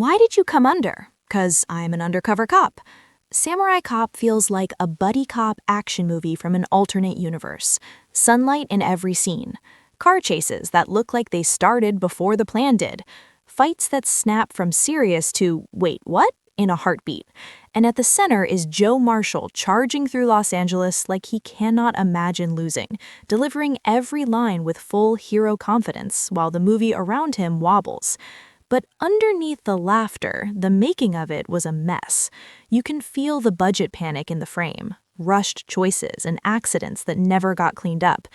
Why did you come under? 'Cause I'm an undercover cop. Samurai Cop feels like a buddy cop action movie from an alternate universe. Sunlight in every scene. Car chases that look like they started before the plan did. Fights that snap from serious to, wait, what? In a heartbeat. And at the center is Joe Marshall charging through Los Angeles like he cannot imagine losing, delivering every line with full hero confidence while the movie around him wobbles. But underneath the laughter, the making of it was a mess. You can feel the budget panic in the frame, rushed choices and accidents that never got cleaned up.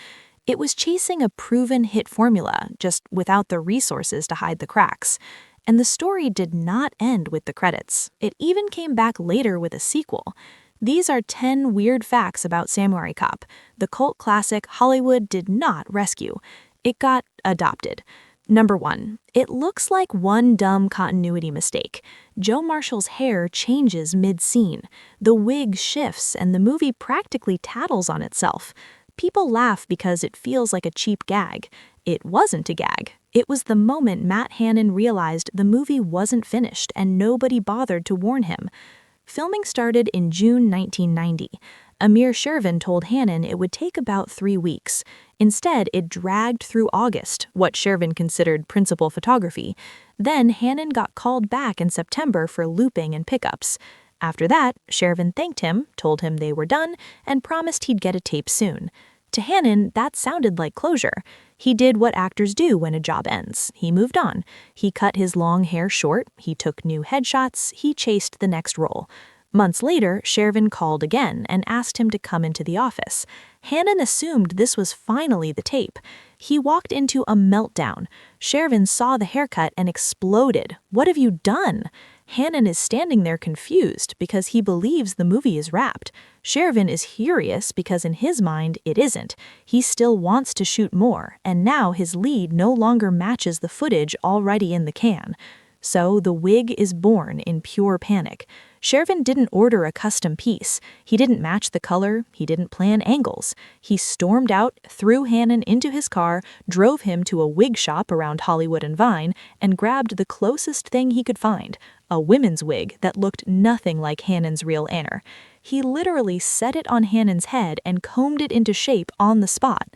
It was chasing a proven hit formula, just without the resources to hide the cracks. And the story did not end with the credits. It even came back later with a sequel. These are 10 weird facts about Samurai Cop. The cult classic Hollywood did not rescue. It got adopted. Number 1. It looks like one dumb continuity mistake. Joe Marshall's hair changes mid-scene. The wig shifts and the movie practically tattles on itself. People laugh because it feels like a cheap gag. It wasn't a gag. It was the moment Matt Hannon realized the movie wasn't finished and nobody bothered to warn him. Filming started in June 1990. Amir Shervin told Hannon it would take about 3 weeks. Instead, it dragged through August, what Shervin considered principal photography. Then Hannon got called back in September for looping and pickups. After that, Shervin thanked him, told him they were done, and promised he'd get a tape soon. To Hannon, that sounded like closure. He did what actors do when a job ends. He moved on. He cut his long hair short, he took new headshots, he chased the next role. Months later, Shervin called again and asked him to come into the office. Hannon assumed this was finally the tape. He walked into a meltdown. Shervin saw the haircut and exploded. "What have you done?" Hannon is standing there confused because he believes the movie is wrapped. Shervin is furious because in his mind it isn't. He still wants to shoot more, and now his lead no longer matches the footage already in the can. So the wig is born in pure panic. Shervin didn't order a custom piece. He didn't match the color. He didn't plan angles. He stormed out, threw Hannon into his car, drove him to a wig shop around Hollywood and Vine, and grabbed the closest thing he could find, a women's wig that looked nothing like Hannon's real hair. He literally set it on Hannon's head and combed it into shape on the spot.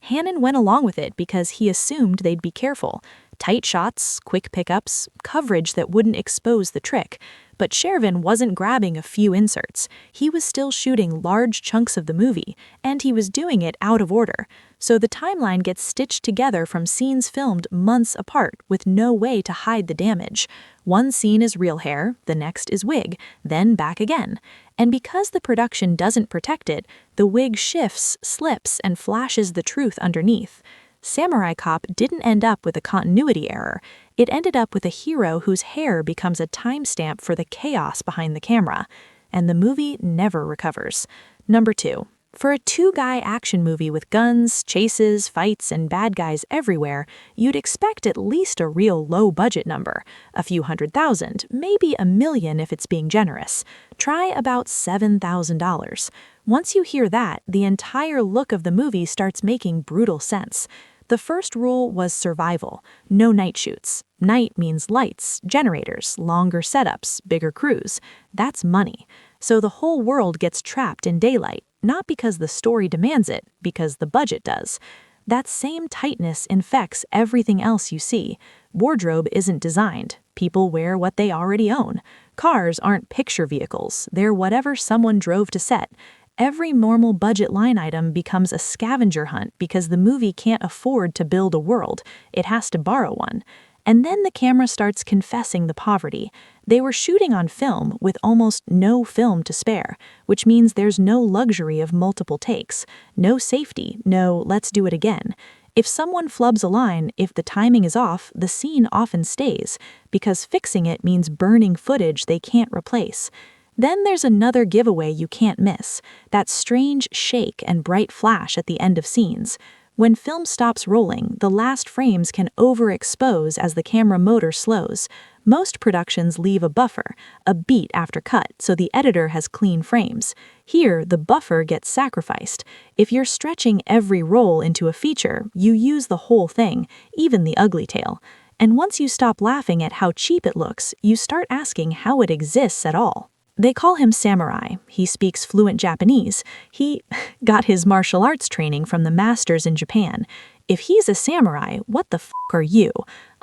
Hannon went along with it because he assumed they'd be careful. Tight shots, quick pickups, coverage that wouldn't expose the trick. But Shervin wasn't grabbing a few inserts. He was still shooting large chunks of the movie, and he was doing it out of order. So the timeline gets stitched together from scenes filmed months apart with no way to hide the damage. One scene is real hair, the next is wig, then back again. And because the production doesn't protect it, the wig shifts, slips, and flashes the truth underneath. Samurai Cop didn't end up with a continuity error. It ended up with a hero whose hair becomes a timestamp for the chaos behind the camera. And the movie never recovers. Number 2. For a 2-guy action movie with guns, chases, fights, and bad guys everywhere, you'd expect at least a real low-budget number. A few $100,000, maybe $1 million if it's being generous. Try about $7,000. Once you hear that, the entire look of the movie starts making brutal sense. The first rule was survival. No night shoots. Night means lights, generators, longer setups, bigger crews. That's money. So the whole world gets trapped in daylight, not because the story demands it, because the budget does. That same tightness infects everything else you see. Wardrobe isn't designed. People wear what they already own. Cars aren't picture vehicles. They're whatever someone drove to set. Every normal budget line item becomes a scavenger hunt because the movie can't afford to build a world. It has to borrow one. And then the camera starts confessing the poverty. They were shooting on film with almost no film to spare, which means there's no luxury of multiple takes, no safety, no let's do it again. If someone flubs a line, if the timing is off, the scene often stays, because fixing it means burning footage they can't replace. Then there's another giveaway you can't miss, that strange shake and bright flash at the end of scenes. When film stops rolling, the last frames can overexpose as the camera motor slows. Most productions leave a buffer, a beat after cut, so the editor has clean frames. Here, the buffer gets sacrificed. If you're stretching every roll into a feature, you use the whole thing, even the ugly tail. And once you stop laughing at how cheap it looks, you start asking how it exists at all. They call him samurai. He speaks fluent Japanese. He got his martial arts training from the masters in Japan. If he's a samurai, what the f are you?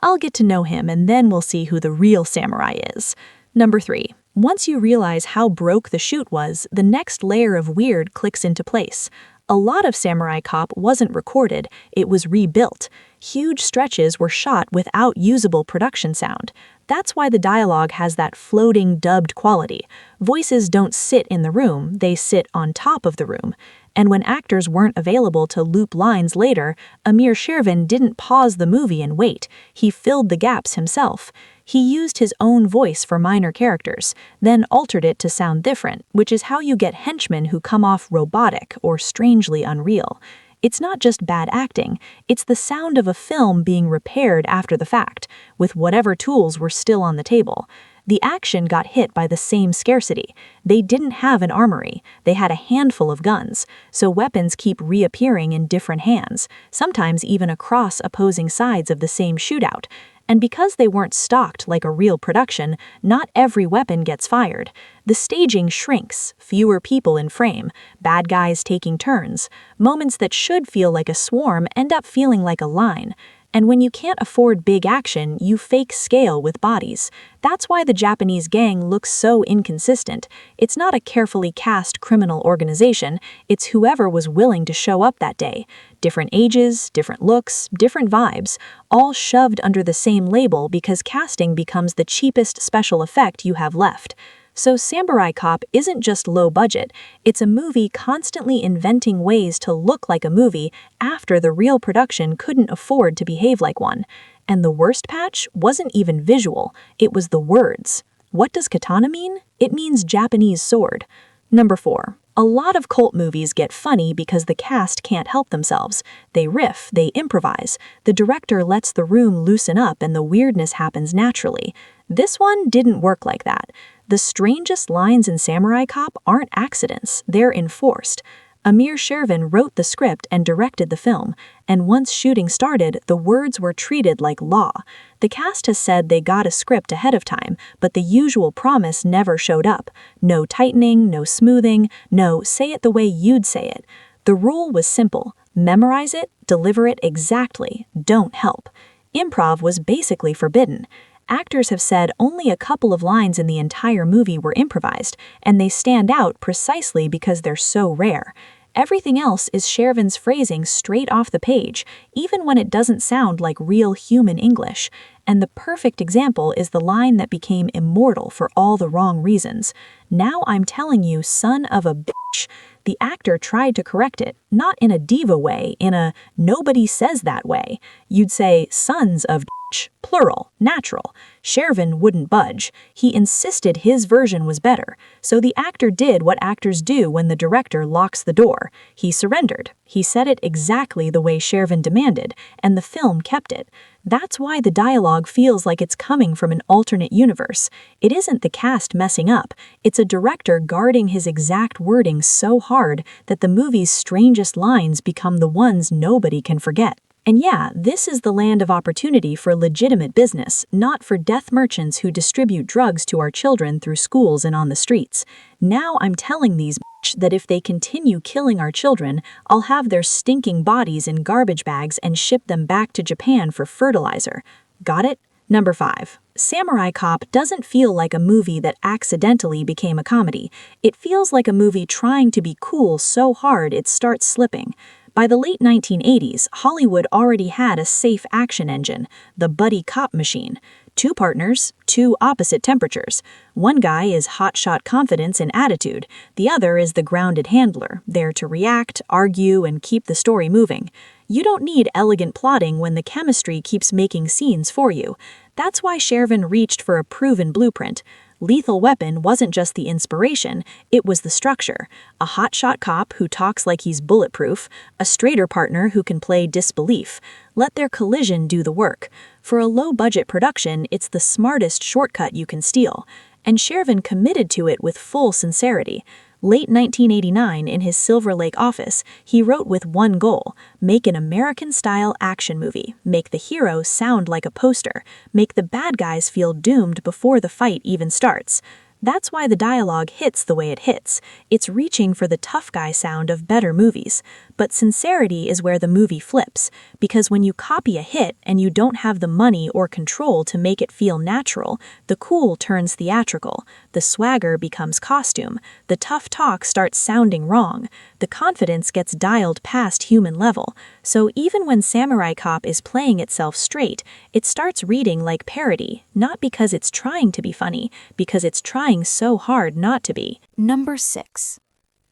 I'll get to know him and then we'll see who the real samurai is. Number 3. Once you realize how broke the shoot was, the next layer of weird clicks into place. A lot of Samurai Cop wasn't recorded, it was rebuilt. Huge stretches were shot without usable production sound. That's why the dialogue has that floating, dubbed quality. Voices don't sit in the room, they sit on top of the room. And when actors weren't available to loop lines later, Amir Shervin didn't pause the movie and wait. He filled the gaps himself. He used his own voice for minor characters, then altered it to sound different, which is how you get henchmen who come off robotic or strangely unreal. It's not just bad acting, it's the sound of a film being repaired after the fact, with whatever tools were still on the table. The action got hit by the same scarcity. They didn't have an armory, they had a handful of guns, so weapons keep reappearing in different hands, sometimes even across opposing sides of the same shootout. And because they weren't stocked like a real production, not every weapon gets fired. The staging shrinks, fewer people in frame, bad guys taking turns. Moments that should feel like a swarm end up feeling like a line. And when you can't afford big action, you fake scale with bodies. That's why the Japanese gang looks so inconsistent. It's not a carefully cast criminal organization, it's whoever was willing to show up that day. Different ages, different looks, different vibes, all shoved under the same label because casting becomes the cheapest special effect you have left. So Samurai Cop isn't just low budget, it's a movie constantly inventing ways to look like a movie after the real production couldn't afford to behave like one. And the worst patch wasn't even visual, it was the words. What does katana mean? It means Japanese sword. Number 4. A lot of cult movies get funny because the cast can't help themselves. They riff, they improvise. The director lets the room loosen up and the weirdness happens naturally. This one didn't work like that. The strangest lines in Samurai Cop aren't accidents, they're enforced. Amir Shervin wrote the script and directed the film, and once shooting started, the words were treated like law. The cast has said they got a script ahead of time, but the usual promise never showed up. No tightening, no smoothing, no say it the way you'd say it. The rule was simple: memorize it, deliver it exactly, don't help. Improv was basically forbidden. Actors have said only a couple of lines in the entire movie were improvised, and they stand out precisely because they're so rare. Everything else is Shervin's phrasing straight off the page, even when it doesn't sound like real human English. And the perfect example is the line that became immortal for all the wrong reasons. "Now I'm telling you, son of a bitch." The actor tried to correct it, not in a diva way, in a nobody says that way. You'd say sons of bitch, plural, natural. Shervin wouldn't budge. He insisted his version was better. So the actor did what actors do when the director locks the door. He surrendered. He said it exactly the way Shervin demanded, and the film kept it. That's why the dialogue feels like it's coming from an alternate universe. It isn't the cast messing up, it's a director guarding his exact wording so hard that the movie's strangest lines become the ones nobody can forget. And yeah, this is the land of opportunity for legitimate business, not for death merchants who distribute drugs to our children through schools and on the streets. Now I'm telling these that if they continue killing our children, I'll have their stinking bodies in garbage bags and ship them back to Japan for fertilizer. Got it? Number 5. Samurai Cop doesn't feel like a movie that accidentally became a comedy. It feels like a movie trying to be cool so hard it starts slipping. By the late 1980s, Hollywood already had a safe action engine, the buddy cop machine. 2 partners, 2 opposite temperatures. One guy is hotshot confidence and attitude. The other is the grounded handler, there to react, argue, and keep the story moving. You don't need elegant plotting when the chemistry keeps making scenes for you. That's why Shervin reached for a proven blueprint. Lethal Weapon wasn't just the inspiration, it was the structure. A hotshot cop who talks like he's bulletproof, a straighter partner who can play disbelief. Let their collision do the work. For a low-budget production, it's the smartest shortcut you can steal. And Shervin committed to it with full sincerity. Late 1989, in his Silver Lake office, he wrote with one goal: make an American-style action movie, make the hero sound like a poster, make the bad guys feel doomed before the fight even starts. That's why the dialogue hits the way it hits. It's reaching for the tough guy sound of better movies. But sincerity is where the movie flips, because when you copy a hit and you don't have the money or control to make it feel natural, the cool turns theatrical, the swagger becomes costume, the tough talk starts sounding wrong, the confidence gets dialed past human level. So even when Samurai Cop is playing itself straight, it starts reading like parody, not because it's trying to be funny, because it's trying so hard not to be. Number 6.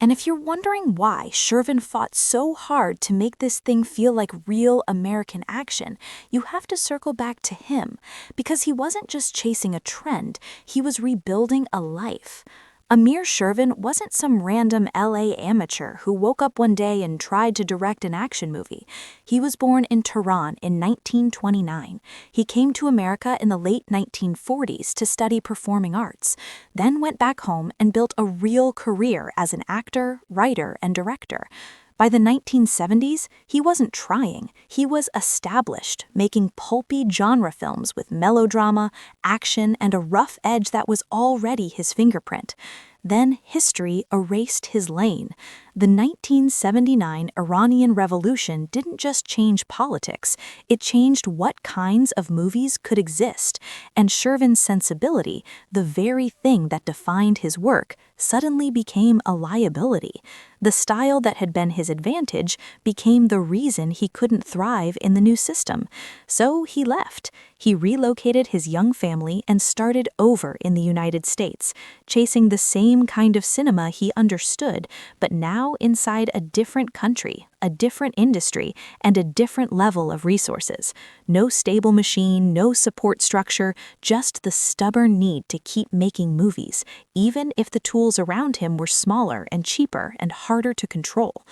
And if you're wondering why Shervin fought so hard to make this thing feel like real American action, you have to circle back to him, because he wasn't just chasing a trend, he was rebuilding a life. Amir Shervin wasn't some random LA amateur who woke up one day and tried to direct an action movie. He was born in Tehran in 1929. He came to America in the late 1940s to study performing arts, then went back home and built a real career as an actor, writer, and director. By the 1970s, he wasn't trying, he was established, making pulpy genre films with melodrama, action, and a rough edge that was already his fingerprint. Then history erased his lane. The 1979 Iranian Revolution didn't just change politics, it changed what kinds of movies could exist, and Shervin's sensibility, the very thing that defined his work, suddenly became a liability. The style that had been his advantage became the reason he couldn't thrive in the new system. So he left. He relocated his young family and started over in the United States, chasing the same kind of cinema he understood, but now inside a different country, a different industry, and a different level of resources. No stable machine, no support structure, just the stubborn need to keep making movies, even if the tools around him were smaller and cheaper and harder to control.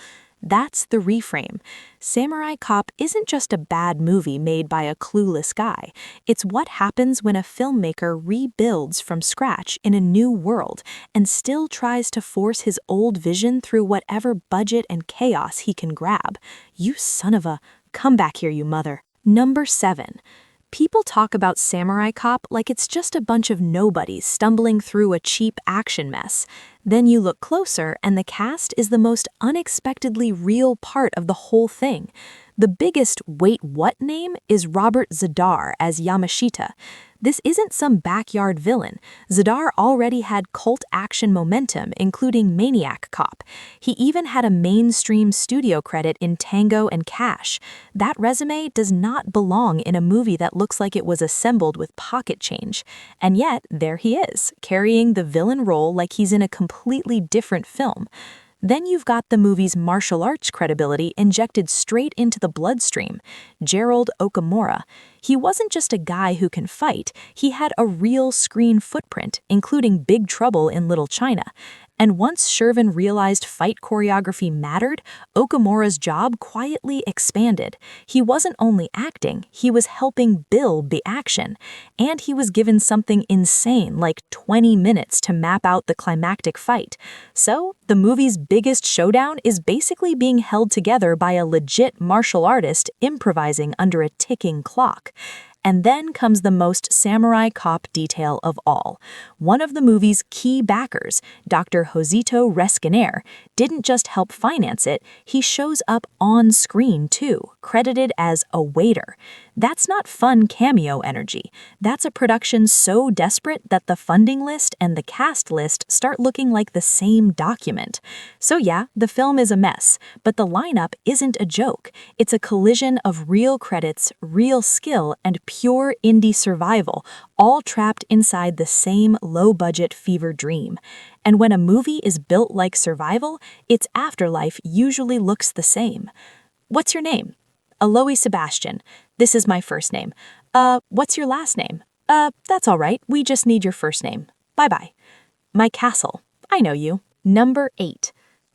That's the reframe. Samurai Cop isn't just a bad movie made by a clueless guy. It's what happens when a filmmaker rebuilds from scratch in a new world and still tries to force his old vision through whatever budget and chaos he can grab. You son of a... Come back here, you mother. Number 7. People talk about Samurai Cop like it's just a bunch of nobodies stumbling through a cheap action mess. Then you look closer and the cast is the most unexpectedly real part of the whole thing. The biggest wait what name is Robert Zadar as Yamashita. This isn't some backyard villain. Zadar already had cult action momentum, including Maniac Cop. He even had a mainstream studio credit in Tango and Cash. That resume does not belong in a movie that looks like it was assembled with pocket change. And yet, there he is, carrying the villain role like he's in a completely different film. Then you've got the movie's martial arts credibility injected straight into the bloodstream. Gerald Okamura. He wasn't just a guy who can fight, he had a real screen footprint, including Big Trouble in Little China. And once Shervin realized fight choreography mattered, Okamura's job quietly expanded. He wasn't only acting, he was helping build the action. And he was given something insane like 20 minutes to map out the climactic fight. So, the movie's biggest showdown is basically being held together by a legit martial artist improvising under a ticking clock. And then comes the most Samurai Cop detail of all. One of the movie's key backers, Dr. Josito Resquiner, didn't just help finance it, he shows up on screen too, credited as a waiter. That's not fun cameo energy. That's a production so desperate that the funding list and the cast list start looking like the same document. So yeah, the film is a mess, but the lineup isn't a joke. It's a collision of real credits, real skill, and pure indie survival, all trapped inside the same low-budget fever dream. And when a movie is built like survival, its afterlife usually looks the same. What's your name? Aloy Sebastian. This is my first name. What's your last name? That's all right. We just need your first name. Bye-bye. My castle. I know you. Number 8.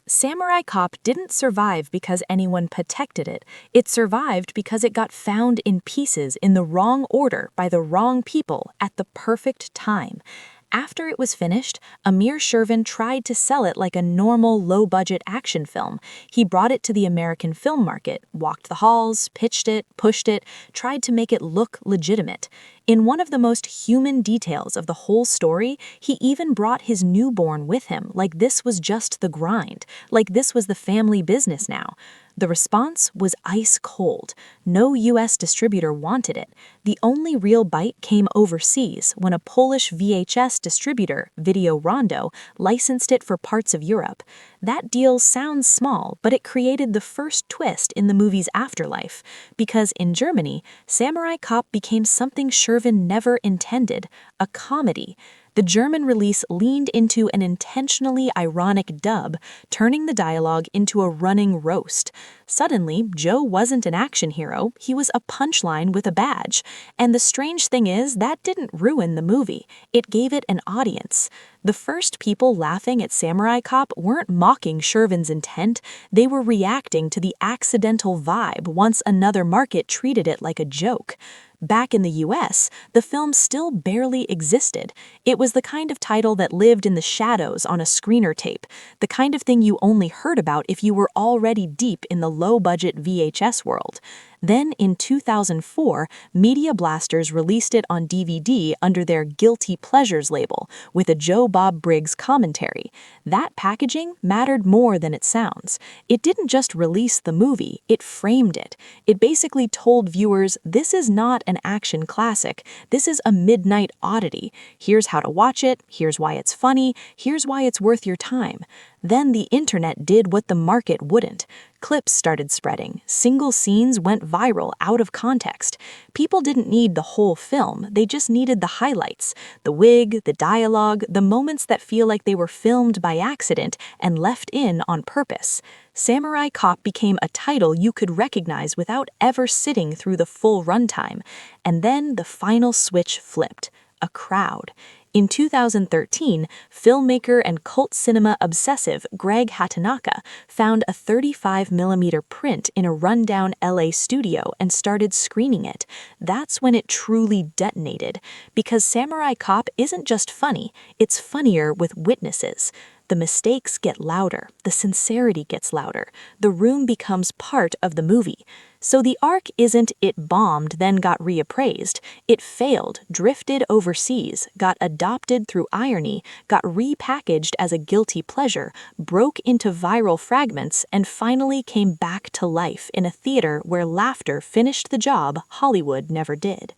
Samurai Cop didn't survive because anyone protected it. It survived because it got found in pieces in the wrong order by the wrong people at the perfect time. After it was finished, Amir Shervin tried to sell it like a normal low-budget action film. He brought it to the American film market, walked the halls, pitched it, pushed it, tried to make it look legitimate. In one of the most human details of the whole story, he even brought his newborn with him, like this was just the grind, like this was the family business now. The response was ice cold. No US distributor wanted it. The only real bite came overseas when a Polish VHS distributor, Video Rondo, licensed it for parts of Europe. That deal sounds small, but it created the first twist in the movie's afterlife, because in Germany, Samurai Cop became something Shervin never intended, a comedy. The German release leaned into an intentionally ironic dub, turning the dialogue into a running roast. Suddenly, Joe wasn't an action hero, he was a punchline with a badge. And the strange thing is, that didn't ruin the movie. It gave it an audience. The first people laughing at Samurai Cop weren't mocking Shervin's intent, they were reacting to the accidental vibe once another market treated it like a joke. Back in the US, the film still barely existed. It was the kind of title that lived in the shadows on a screener tape, the kind of thing you only heard about if you were already deep in the low-budget VHS world. Then, in 2004, Media Blasters released it on DVD under their Guilty Pleasures label, with a Joe Bob Briggs commentary. That packaging mattered more than it sounds. It didn't just release the movie, it framed it. It basically told viewers, this is not an action classic, this is a midnight oddity. Here's how to watch it, here's why it's funny, here's why it's worth your time. Then the internet did what the market wouldn't. Clips started spreading. Single scenes went viral out of context. People didn't need the whole film, they just needed the highlights. The wig, the dialogue, the moments that feel like they were filmed by accident and left in on purpose. Samurai Cop became a title you could recognize without ever sitting through the full runtime. And then the final switch flipped. A crowd. In 2013, filmmaker and cult cinema obsessive Greg Hatanaka found a 35mm print in a rundown LA studio and started screening it. That's when it truly detonated, because Samurai Cop isn't just funny, it's funnier with witnesses. The mistakes get louder, the sincerity gets louder, the room becomes part of the movie. So the arc isn't it bombed then got reappraised, it failed, drifted overseas, got adopted through irony, got repackaged as a guilty pleasure, broke into viral fragments, and finally came back to life in a theater where laughter finished the job Hollywood never did.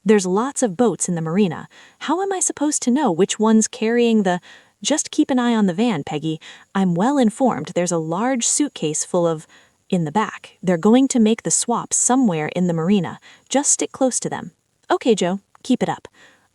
There's lots of boats in the marina. How am I supposed to know which one's carrying the... Just keep an eye on the van, Peggy. I'm well informed there's a large suitcase full of... In the back. They're going to make the swap somewhere in the marina. Just stick close to them. Okay, Joe, keep it up.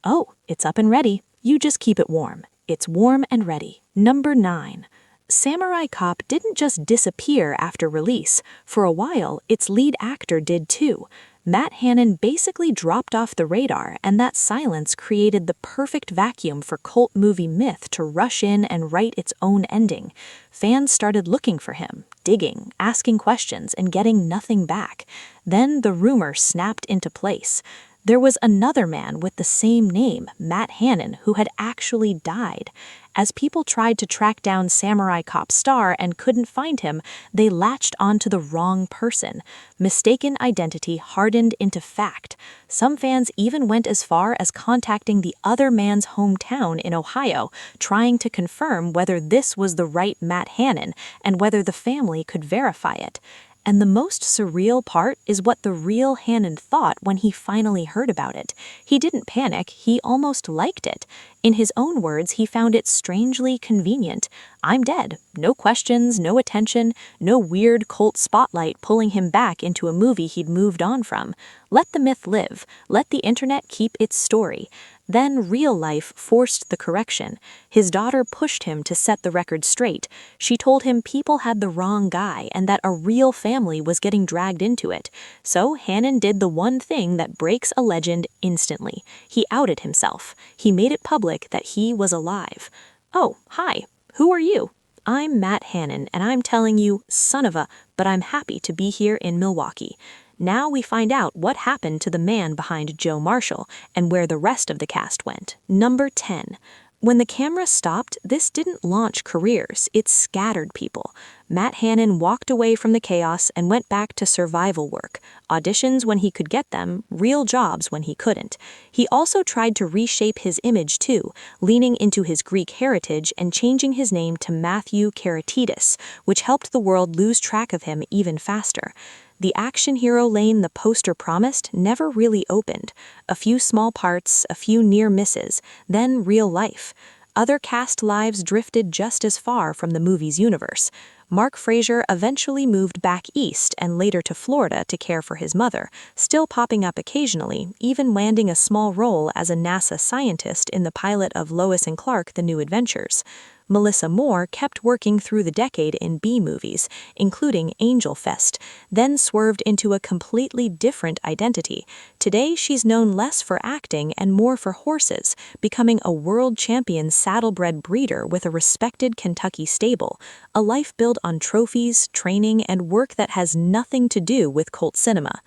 Oh, it's up and ready. You just keep it warm. It's warm and ready. Number 9. Samurai Cop didn't just disappear after release. For a while, its lead actor did too. Matt Hannon basically dropped off the radar, and that silence created the perfect vacuum for cult movie myth to rush in and write its own ending. Fans started looking for him, digging, asking questions, and getting nothing back. Then the rumor snapped into place. There was another man with the same name, Matt Hannon, who had actually died. As people tried to track down Samurai Cop star and couldn't find him, they latched onto the wrong person. Mistaken identity hardened into fact. Some fans even went as far as contacting the other man's hometown in Ohio, trying to confirm whether this was the right Matt Hannon and whether the family could verify it. And the most surreal part is what the real Hannon thought when he finally heard about it. He didn't panic, he almost liked it. In his own words, he found it strangely convenient. I'm dead. No questions, no attention, no weird cult spotlight pulling him back into a movie he'd moved on from. Let the myth live. Let the internet keep its story. Then real life forced the correction. His daughter pushed him to set the record straight. She told him people had the wrong guy and that a real family was getting dragged into it. So Hannon did the one thing that breaks a legend instantly. He outed himself. He made it public that he was alive. Oh, hi. Who are you? I'm Matt Hannon, and I'm telling you, son of a, but I'm happy to be here in Milwaukee. Now we find out what happened to the man behind Joe Marshall and where the rest of the cast went. Number 10. When the camera stopped, this didn't launch careers, it scattered people. Matt Hannon walked away from the chaos and went back to survival work, auditions when he could get them, real jobs when he couldn't. He also tried to reshape his image too, leaning into his Greek heritage and changing his name to Matthew Karatidis, which helped the world lose track of him even faster. The action hero lane the poster promised never really opened. A few small parts, a few near misses, then real life. Other cast lives drifted just as far from the movie's universe. Mark Fraser eventually moved back east and later to Florida to care for his mother, still popping up occasionally, even landing a small role as a NASA scientist in the pilot of Lois and Clark: The New Adventures. Melissa Moore kept working through the decade in B-movies, including Angel Fest, then swerved into a completely different identity. Today, she's known less for acting and more for horses, becoming a world champion saddlebred breeder with a respected Kentucky stable, a life built on trophies, training, and work that has nothing to do with cult cinema.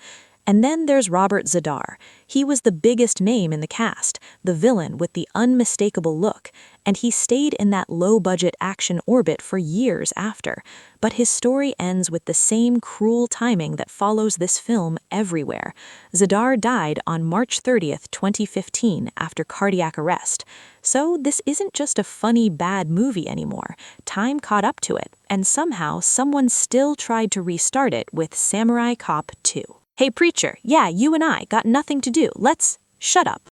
And then there's Robert Zadar. He was the biggest name in the cast, the villain with the unmistakable look, and he stayed in that low-budget action orbit for years after. But his story ends with the same cruel timing that follows this film everywhere. Zadar died on March 30th, 2015, after cardiac arrest. So this isn't just a funny, bad movie anymore. Time caught up to it, and somehow someone still tried to restart it with Samurai Cop 2. Hey preacher, yeah, you and I got nothing to do. Let's shut up.